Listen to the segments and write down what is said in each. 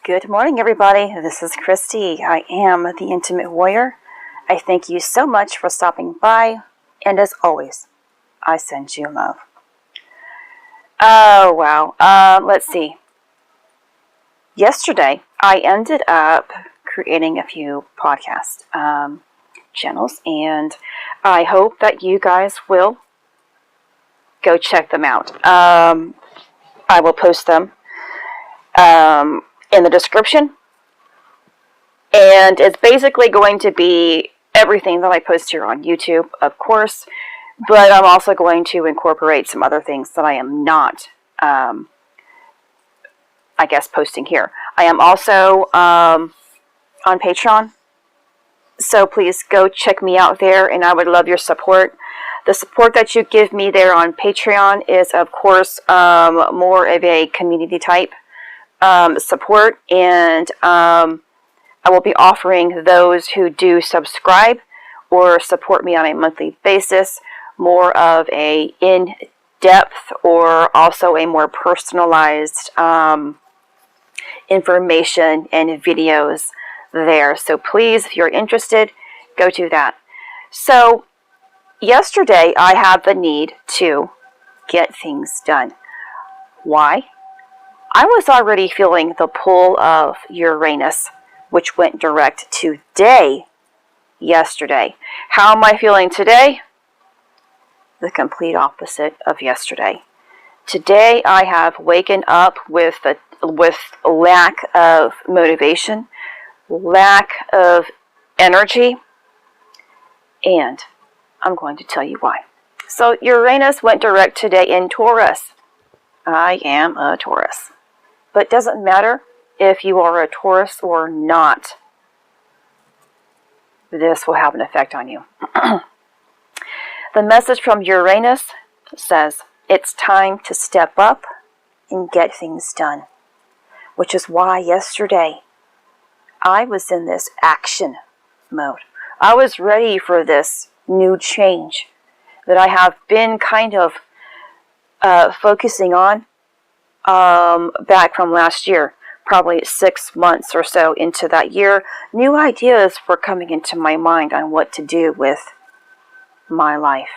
Good morning, everybody. This is Christy. I am the Intimate Warrior. I thank you so much for stopping by, and as always, I send you love. Oh, wow. Let's see. Yesterday, I ended up creating a few podcast channels, and I hope that you guys will go check them out. I will post them in the description, and it's basically going to be everything that I post here on YouTube, of course, but I'm also going to incorporate some other things that I am not, posting here. I am also on Patreon, so please go check me out there, and I would love your support. The support that you give me there on Patreon is, of course, more of a community type support, and I will be offering those who do subscribe or support me on a monthly basis more of a in-depth or also a more personalized information and videos there. So please, if you're interested, go do that. So yesterday I had the need to get things done. Why? I was already feeling the pull of Uranus, which went direct today, yesterday. How am I feeling today? The complete opposite of yesterday. Today I have waken up with lack of motivation, lack of energy, and I'm going to tell you why. So Uranus went direct today in Taurus. I am a Taurus. But it doesn't matter if you are a Taurus or not. This will have an effect on you. The message from Uranus says, it's time to step up and get things done. Which is why yesterday I was in this action mode. I was ready for this new change that I have been kind of focusing on back from last year, probably 6 months or so into that year. New ideas were coming into my mind on what to do with my life.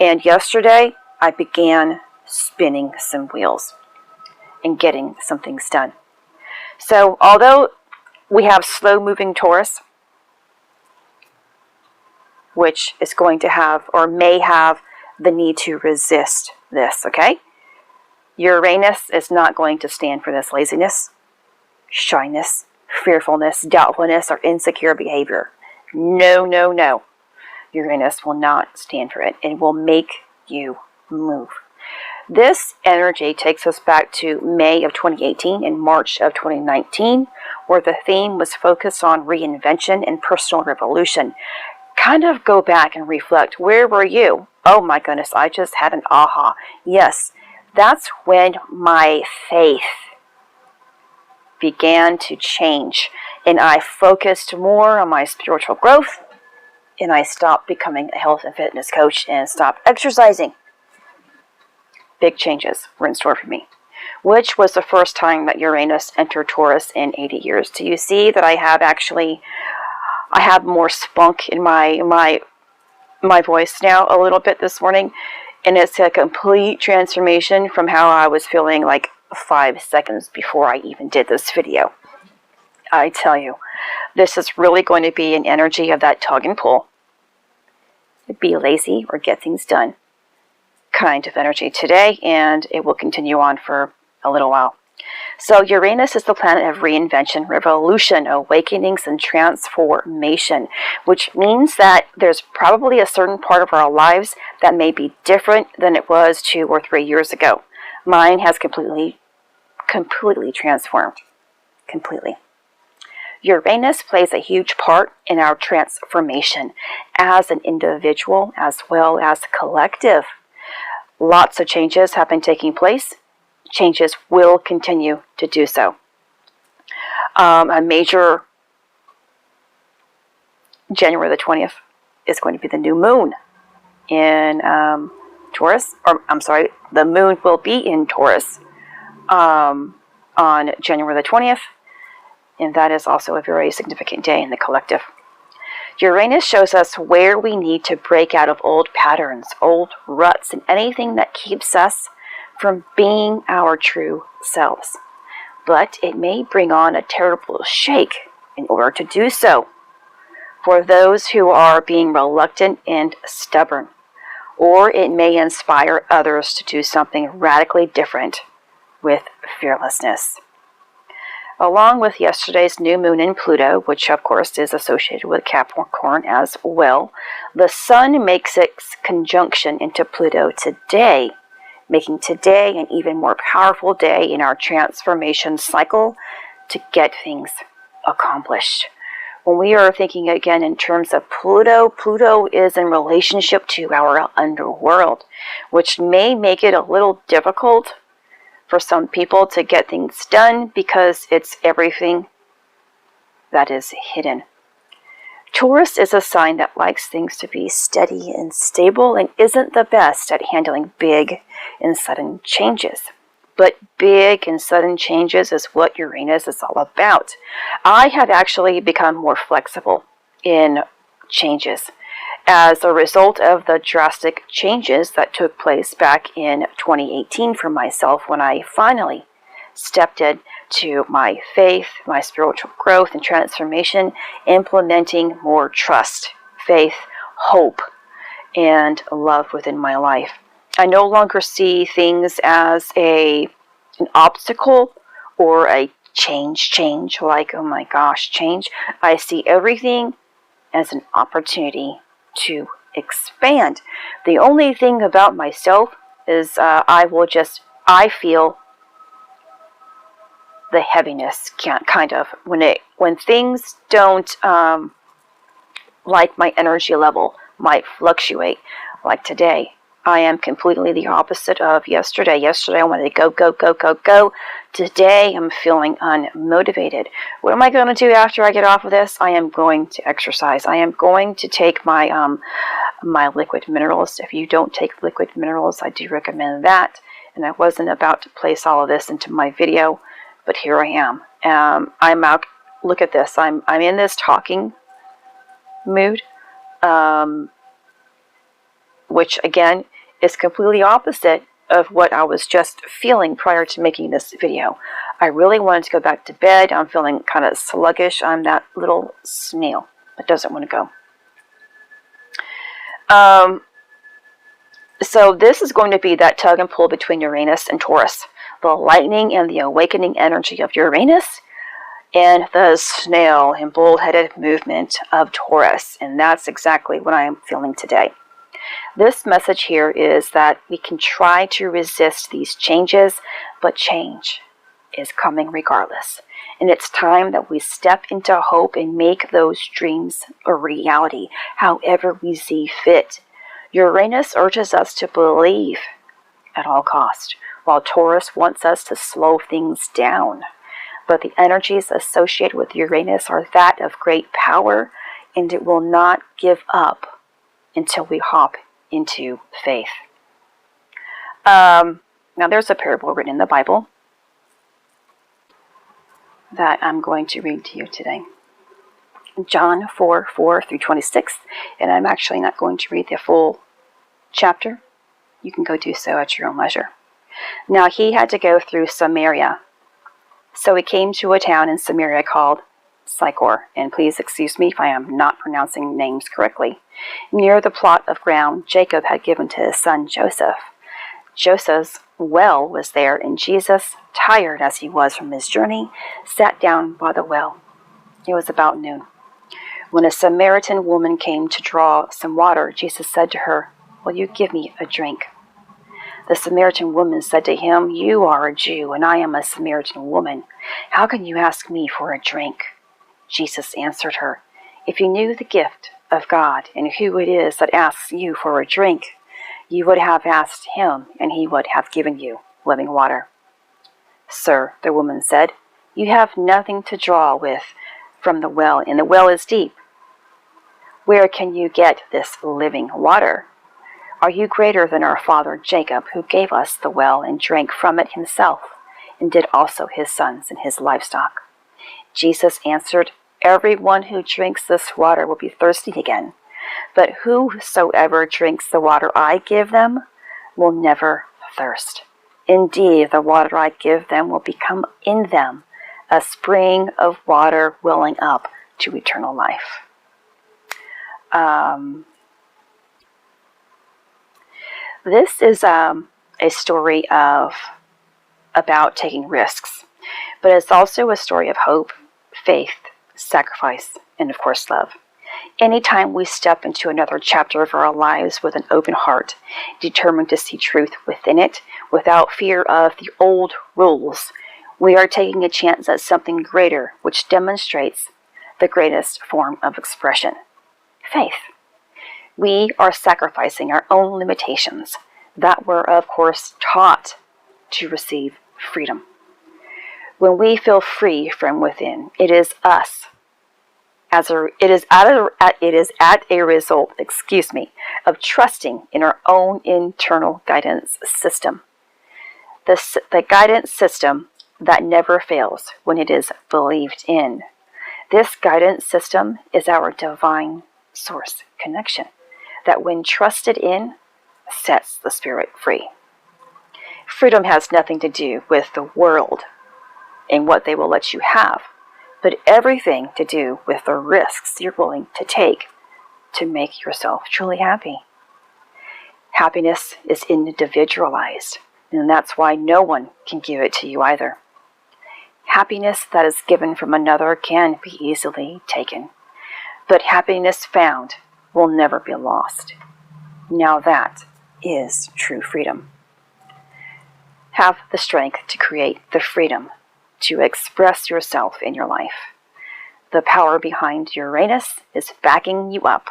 And yesterday, I began spinning some wheels and getting some things done. So, although we have slow-moving Taurus, which is going to have or may have the need to resist this, okay? Uranus is not going to stand for this laziness, shyness, fearfulness, doubtfulness, or insecure behavior. No, no, no. Uranus will not stand for it. It will make you move. This energy takes us back to May of 2018 and March of 2019, where the theme was focused on reinvention and personal revolution. Kind of go back and reflect. Where were you? Oh my goodness, I just had an aha. Yes. That's when my faith began to change, and I focused more on my spiritual growth, and I stopped becoming a health and fitness coach and stopped exercising. Big changes were in store for me, which was the first time that Uranus entered Taurus in 80 years. Do you see that I have more spunk in my voice now a little bit this morning? And it's a complete transformation from how I was feeling like 5 seconds before I even did this video. I tell you, this is really going to be an energy of that tug and pull. Be lazy or get things done kind of energy today, and it will continue on for a little while. So Uranus is the planet of reinvention, revolution, awakenings, and transformation, which means that there's probably a certain part of our lives that may be different than it was 2 or 3 years ago. Mine has completely transformed. Completely. Uranus plays a huge part in our transformation as an individual as well as collective. Lots of changes have been taking place. Changes will continue to do so. A major January the 20th is going to be the new moon in Taurus. Or I'm sorry, the moon will be in Taurus on January the 20th. And that is also a very significant day in the collective. Uranus shows us where we need to break out of old patterns, old ruts, and anything that keeps us from being our true selves. But it may bring on a terrible shake in order to do so for those who are being reluctant and stubborn. Or it may inspire others to do something radically different with fearlessness. Along with yesterday's new moon in Pluto, which of course is associated with Capricorn as well, the Sun makes its conjunction into Pluto today, making today an even more powerful day in our transformation cycle to get things accomplished. When we are thinking again in terms of Pluto, Pluto is in relationship to our underworld, which may make it a little difficult for some people to get things done because it's everything that is hidden. Taurus is a sign that likes things to be steady and stable and isn't the best at handling big and sudden changes. But big and sudden changes is what Uranus is all about. I have actually become more flexible in changes as a result of the drastic changes that took place back in 2018 for myself when I finally stepped into my faith, my spiritual growth and transformation, implementing more trust, faith, hope, and love within my life. I no longer see things as an obstacle or a change, like, oh my gosh, change. I see everything as an opportunity to expand. The only thing about myself is I feel the heaviness kind of when things don't like my energy level might fluctuate. Like today, I am completely the opposite of yesterday. Yesterday I wanted to go. Today I'm feeling unmotivated. What am I going to do after I get off of this? I am going to exercise. I am going to take my my liquid minerals. If you don't take liquid minerals, I do recommend that. And I wasn't about to place all of this into my video, but here I am. I'm out. Look at this. I'm in this talking mood, which again is completely opposite of what I was just feeling prior to making this video. I really wanted to go back to bed. I'm feeling kind of sluggish. I'm that little snail that doesn't want to go. So this is going to be that tug and pull between Uranus and Taurus. The lightning and the awakening energy of Uranus and the snail and bull-headed movement of Taurus. And that's exactly what I am feeling today. This message here is that we can try to resist these changes, but change is coming regardless. And it's time that we step into hope and make those dreams a reality, however we see fit. Uranus urges us to believe at all cost, while Taurus wants us to slow things down. But the energies associated with Uranus are that of great power, and it will not give up until we hop into faith. Now there's a parable written in the Bible that I'm going to read to you today. John 4:4-26, and I'm actually not going to read the full chapter. You can go do so at your own leisure. Now he had to go through Samaria. So he came to a town in Samaria called Sychar, and please excuse me if I am not pronouncing names correctly, near the plot of ground Jacob had given to his son Joseph. Joseph's well was there, and Jesus, tired as he was from his journey, sat down by the well. It was about noon. When a Samaritan woman came to draw some water, Jesus said to her, "Will you give me a drink?" The Samaritan woman said to him, "You are a Jew, and I am a Samaritan woman. How can you ask me for a drink?" Jesus answered her, "If you knew the gift of God and who it is that asks you for a drink, you would have asked him, and he would have given you living water." "Sir," the woman said, "you have nothing to draw with from the well, and the well is deep. Where can you get this living water? Are you greater than our father Jacob, who gave us the well and drank from it himself, and did also his sons and his livestock? Jesus answered, "Everyone who drinks this water will be thirsty again, but whosoever drinks the water I give them will never thirst. Indeed, the water I give them will become in them a spring of water welling up to eternal life." This is a story about taking risks, but it's also a story of hope, faith, sacrifice, and of course love. Anytime we step into another chapter of our lives with an open heart, determined to see truth within it, without fear of the old rules, we are taking a chance at something greater, which demonstrates the greatest form of expression: faith. We are sacrificing our own limitations that were, of course, taught to receive freedom. When we feel free from within, it is us. It is at a result, of trusting in our own internal guidance system. The guidance system that never fails when it is believed in. This guidance system is our divine source connection that, when trusted in, sets the spirit free. Freedom has nothing to do with the world and what they will let you have, but everything to do with the risks you're willing to take to make yourself truly happy. Happiness is individualized, and that's why no one can give it to you either. Happiness that is given from another can be easily taken, but happiness found will never be lost. Now that is true freedom. Have the strength to create the freedom to express yourself in your life. The power behind Uranus is backing you up,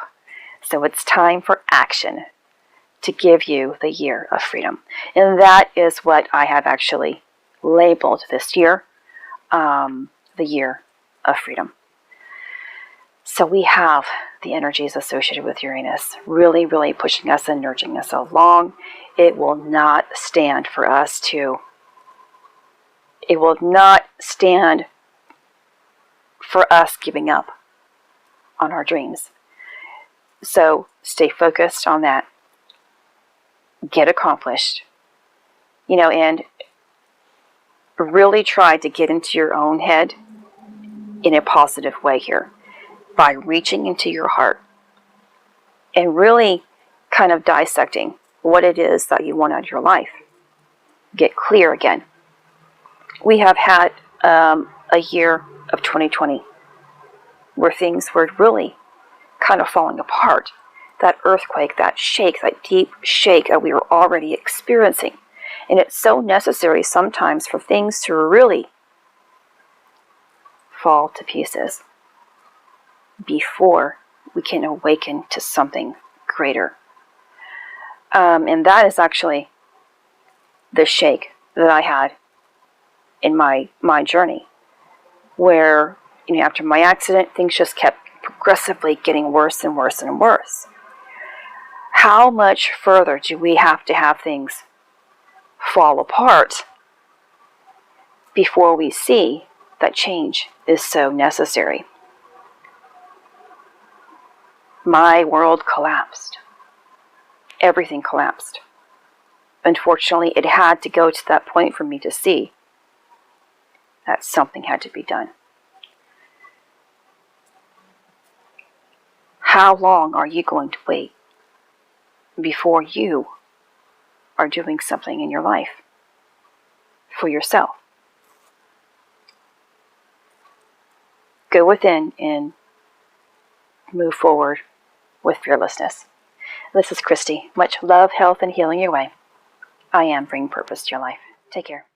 so it's time for action to give you the year of freedom. And that is what I have actually labeled this year, the year of freedom. So we have the energies associated with Uranus really, really pushing us and nurturing us along. It will not stand for us giving up on our dreams. So stay focused on that. Get accomplished. And really try to get into your own head in a positive way here by reaching into your heart and really kind of dissecting what it is that you want out of your life. Get clear again. We have had a year of 2020 where things were really kind of falling apart. That earthquake, that deep shake that we were already experiencing. And it's so necessary sometimes for things to really fall to pieces before we can awaken to something greater. And that is actually the shake that I had in my journey, where after my accident, things just kept progressively getting worse and worse and worse. How much further do we have to have things fall apart before we see that change is so necessary? My world collapsed. Everything collapsed. Unfortunately, it had to go to that point for me to see that something had to be done. How long are you going to wait before you are doing something in your life for yourself? Go within and move forward with fearlessness. This is Christy. Much love, health, and healing your way. I am bringing purpose to your life. Take care.